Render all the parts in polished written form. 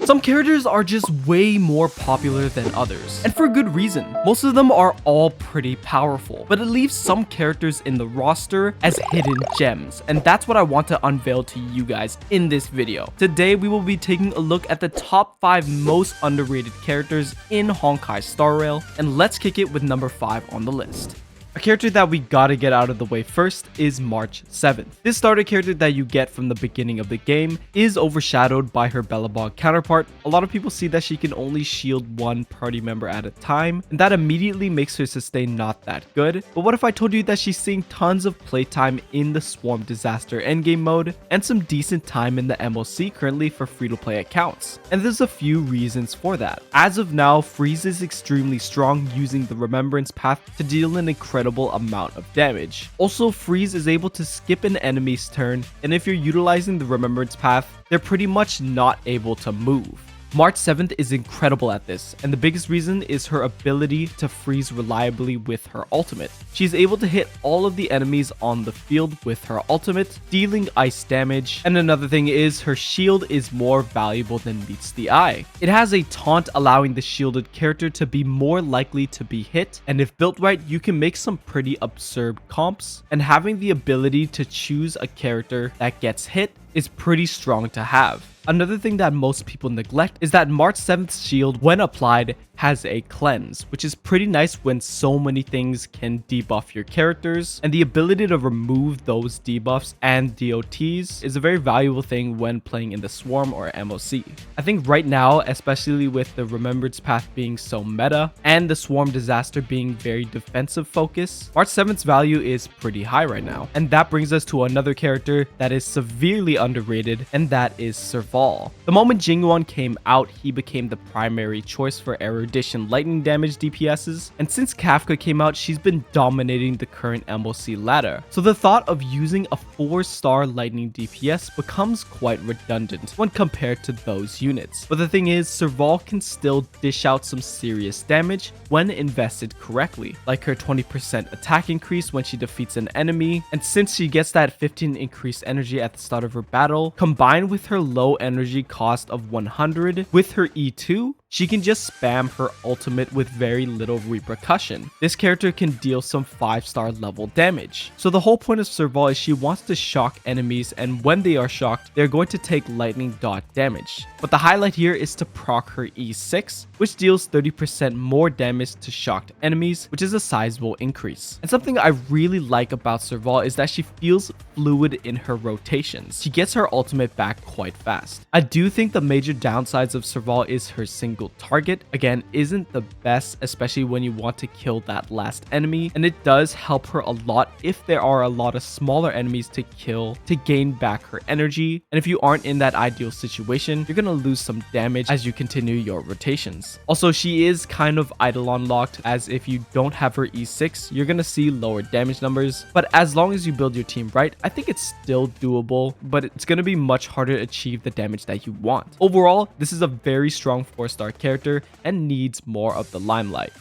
Some characters are just way more popular than others, and for good reason. Most of them are all pretty powerful, but it leaves some characters in the roster as hidden gems, and that's what I want to unveil to you guys in this video. Today we will be taking a look at the top 5 most underrated characters in Honkai Starrail, and let's kick it with number 5 on the list. A character that we gotta get out of the way first is March 7th. This starter character that you get from the beginning of the game is overshadowed by her Bellabog counterpart. A lot of people see that she can only shield one party member at a time, and that immediately makes her sustain not that good. But what if I told you that she's seeing tons of playtime in the Swarm Disaster endgame mode, and some decent time in the MOC currently for free-to-play accounts? And there's a few reasons for that. As of now, Freeze is extremely strong using the Remembrance Path to deal an incredible amount of damage. Also, Freeze is able to skip an enemy's turn, and if you're utilizing the Remembrance Path, they're pretty much not able to move. March 7th is incredible at this, and the biggest reason is her ability to freeze reliably with her ultimate. She's able to hit all of the enemies on the field with her ultimate, dealing ice damage, and another thing is her shield is more valuable than meets the eye. It has a taunt allowing the shielded character to be more likely to be hit, and if built right, you can make some pretty absurd comps, and having the ability to choose a character that gets hit is pretty strong to have. Another thing that most people neglect is that March 7th's shield, when applied, has a cleanse, which is pretty nice when so many things can debuff your characters, and the ability to remove those debuffs and DOTs is a very valuable thing when playing in the Swarm or MOC. I think right now, especially with the Remembrance Path being so meta and the Swarm Disaster being very defensive focused, March 7th's value is pretty high right now. And that brings us to another character that is severely underrated, and that is Serval. The moment Jingwon came out, he became the primary choice for Erudition lightning damage DPSs, and since Kafka came out, she's been dominating the current MOC ladder. So the thought of using a 4-star lightning DPS becomes quite redundant when compared to those units. But the thing is, Serval can still dish out some serious damage when invested correctly, like her 20% attack increase when she defeats an enemy, and since she gets that 15 increased energy at the start of her battle, combined with her low energy cost of 100 with her E2, she can just spam her ultimate with very little repercussion. This character can deal some 5-star level damage. So the whole point of Serval is she wants to shock enemies, and when they are shocked, they're going to take lightning dot damage. But the highlight here is to proc her E6, which deals 30% more damage to shocked enemies, which is a sizable increase. And something I really like about Serval is that she feels fluid in her rotations. She gets her ultimate back quite fast. I do think the major downsides of Serval is her single target, again, isn't the best, especially when you want to kill that last enemy, and it does help her a lot if there are a lot of smaller enemies to kill to gain back her energy. And if you aren't in that ideal situation, you're gonna lose some damage as you continue your rotations. Also, she is kind of Eidolon locked, as if you don't have her E6, you're gonna see lower damage numbers, but as long as you build your team right, I think it's still doable, but it's gonna be much harder to achieve the damage that you want. Overall, this is a very strong 4-star character and needs more of the limelight.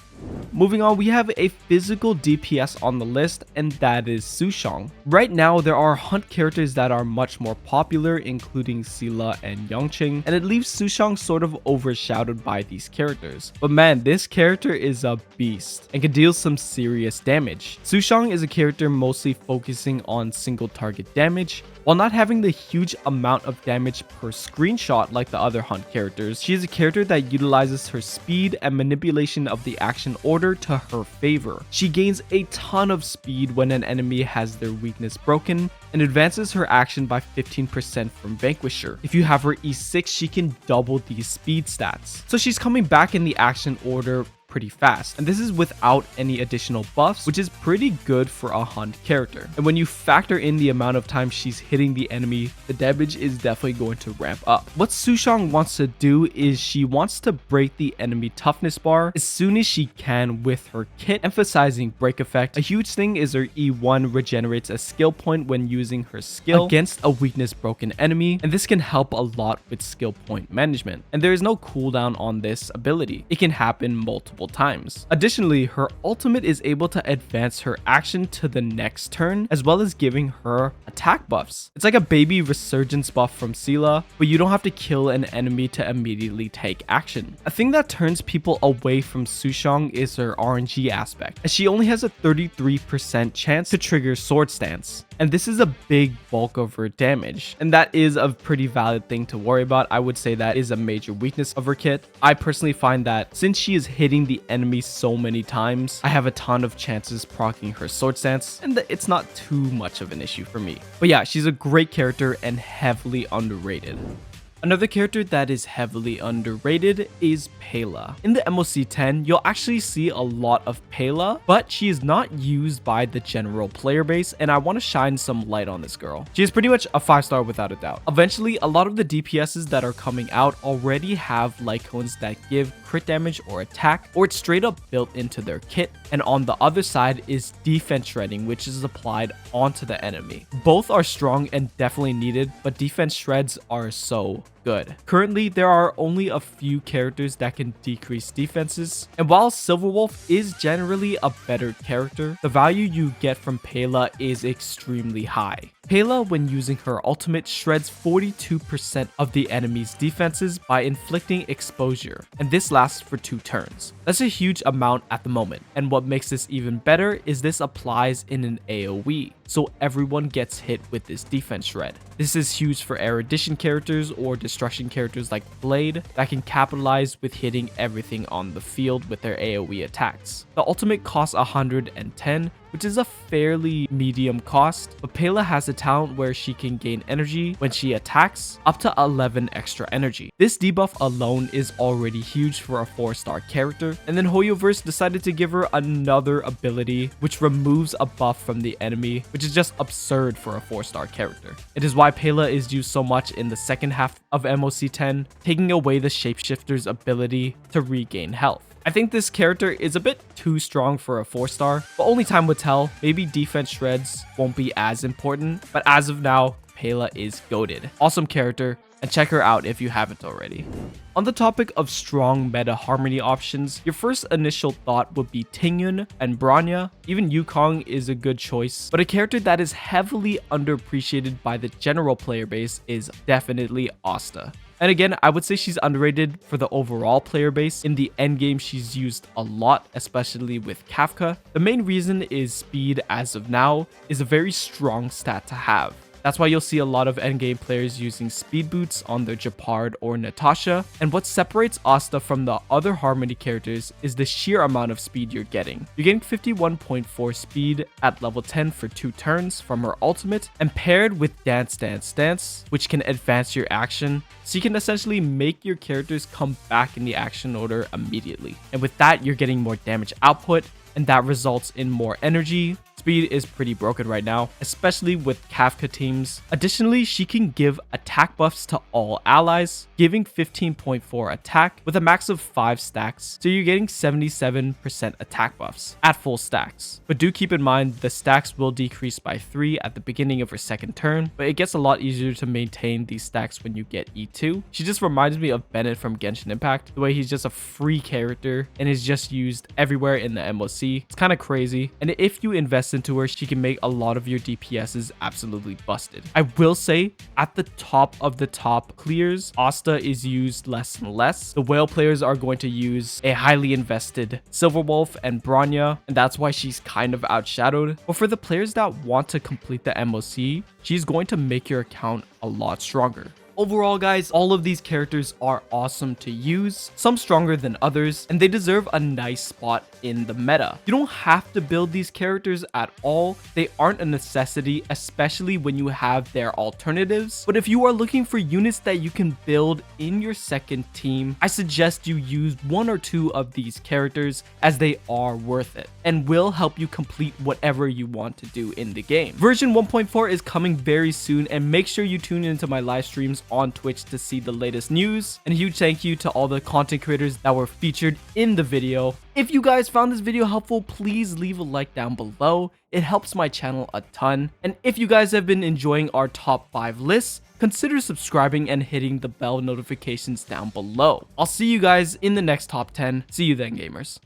Moving on, we have a physical DPS on the list, and that is Sushang. Right now, there are hunt characters that are much more popular, including Sila and Yongqing, and it leaves Sushang sort of overshadowed by these characters. But man, this character is a beast and can deal some serious damage. Sushang is a character mostly focusing on single target damage, while not having the huge amount of damage per screenshot like the other hunt characters. She is a character that utilizes her speed and manipulation of the action order to her favor. She gains a ton of speed when an enemy has their weakness broken, and advances her action by 15% from Vanquisher. If you have her E6, she can double these speed stats. So she's coming back in the action order pretty fast, and this is without any additional buffs, which is pretty good for a hunt character. And when you factor in the amount of time she's hitting the enemy, the damage is definitely going to ramp up. What Sushang wants to do is she wants to break the enemy toughness bar as soon as she can with her kit, emphasizing break effect. A huge thing is her E1 regenerates a skill point when using her skill against a weakness broken enemy, and this can help a lot with skill point management. And there is no cooldown on this ability. It can happen multiple multiple times. Additionally, her ultimate is able to advance her action to the next turn, as well as giving her attack buffs. It's like a baby resurgence buff from Seela, but you don't have to kill an enemy to immediately take action. A thing that turns people away from Sushang is her RNG aspect, as she only has a 33% chance to trigger Sword Stance. And this is a big bulk of her damage, and that is a pretty valid thing to worry about. I would say that is a major weakness of her kit. I personally find that since she is hitting the enemy so many times, I have a ton of chances proccing her Sword Stance, and it's not too much of an issue for me. But yeah, she's a great character and heavily underrated. Another character that is heavily underrated is Pela. In the MOC 10, you'll actually see a lot of Pela, but she is not used by the general player base, and I want to shine some light on this girl. She is pretty much a 5-star without a doubt. Eventually, a lot of the DPSs that are coming out already have Lycones that give crit damage or attack, or it's straight up built into their kit, and on the other side is defense shredding, which is applied onto the enemy. Both are strong and definitely needed, but defense shreds are so good. Currently, there are only a few characters that can decrease defenses, and while Silverwolf is generally a better character, the value you get from Pela is extremely high. Pela, when using her ultimate, shreds 42% of the enemy's defenses by inflicting exposure, and this lasts for 2 turns. That's a huge amount at the moment, and what makes this even better is this applies in an AoE, so everyone gets hit with this defense shred. This is huge for erudition characters or destruction characters like Blade that can capitalize with hitting everything on the field with their AoE attacks. The ultimate costs 110, which is a fairly medium cost, but Pela has a talent where she can gain energy when she attacks, up to 11 extra energy. This debuff alone is already huge for a 4-star character, and then Hoyoverse decided to give her another ability which removes a buff from the enemy, which is just absurd for a 4-star character. It is why Pela is used so much in the second half of MOC 10, taking away the shapeshifter's ability to regain health. I think this character is a bit too strong for a 4-star, but only time will tell. Maybe defense shreds won't be as important, but as of now, Pela is goated. Awesome character, and check her out if you haven't already. On the topic of strong meta harmony options, your first initial thought would be Tingyun and Bronya. Even Yukong is a good choice, but a character that is heavily underappreciated by the general player base is definitely Asta. And again, I would say she's underrated for the overall player base. In the endgame, she's used a lot, especially with Kafka. The main reason is speed as of now is a very strong stat to have. That's why you'll see a lot of endgame players using speed boots on their Japard or Natasha. And what separates Asta from the other Harmony characters is the sheer amount of speed you're getting. You're getting 51.4 speed at level 10 for 2 turns from her ultimate, and paired with Dance Dance Dance, which can advance your action. So you can essentially make your characters come back in the action order immediately. And with that, you're getting more damage output, and that results in more energy. Speed is pretty broken right now, especially with Kafka teams. Additionally, she can give attack buffs to all allies, giving 15.4 attack with a max of 5 stacks, so you're getting 77% attack buffs at full stacks. But do keep in mind the stacks will decrease by 3 at the beginning of her second turn, but it gets a lot easier to maintain these stacks when you get E2. She just reminds me of Bennett from Genshin Impact, the way he's just a free character and is just used everywhere in the MOC. It's kind of crazy, and if you invest into her, she can make a lot of your DPSs absolutely busted. I will say, at the top of the top clears, Asta is used less and less. The whale players are going to use a highly invested Silverwolf and Bronya, and that's why she's kind of outshadowed. But for the players that want to complete the MOC, she's going to make your account a lot stronger. Overall, guys, all of these characters are awesome to use, some stronger than others, and they deserve a nice spot in the meta. You don't have to build these characters at all. They aren't a necessity, especially when you have their alternatives. But if you are looking for units that you can build in your second team, I suggest you use 1 or 2 of these characters, as they are worth it and will help you complete whatever you want to do in the game. Version 1.4 is coming very soon, and make sure you tune into my live streams on Twitch to see the latest news. And a huge thank you to all the content creators that were featured in the video. If you guys found this video helpful, please leave a like down below. It helps my channel a ton. And if you guys have been enjoying our top 5 lists, consider subscribing and hitting the bell notifications down below. I'll see you guys in the next top 10. See you then, gamers.